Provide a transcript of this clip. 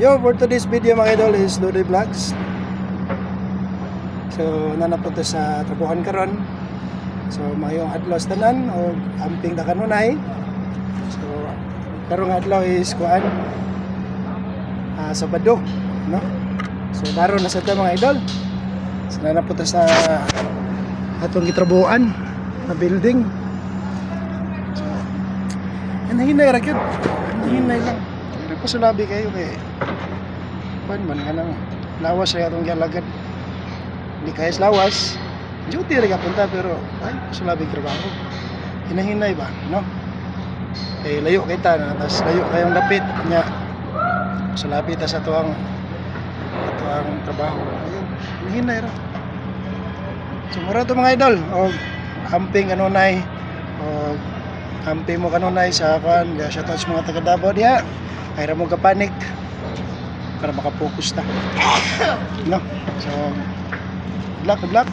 Yo, for today's video mga idol is Lodi Vlogs. So, nanapunta sa trabuhan karon. So, mayong adlaw sa tanan o amping na kanunay. So, karong adlaw is kuan Sabado, no? So, karon na sa ta mga idol. So, nanapunta sa atong gitrabuhan na building. So, hinahinay ra gyud. Hinahinay lang. Pasulabi kayo kay kuan man nga nang lawas ay atong gialagad. Hindi kaya lawas. Duty ra punta pero ay pasulabi trabaho. Hinahinay ba, no? Eh layo kay ta na tas layo kayong dapit nya. Pasulabi ta sa tuang trabaho. Ayun, hinahinay ra. So mura to mga idol og amping kanunay og amping mo kanunay sa kuan shoutout sa mga taga Davao diha. Ay ra mo ka panic para makapokus ta. No? So, good luck.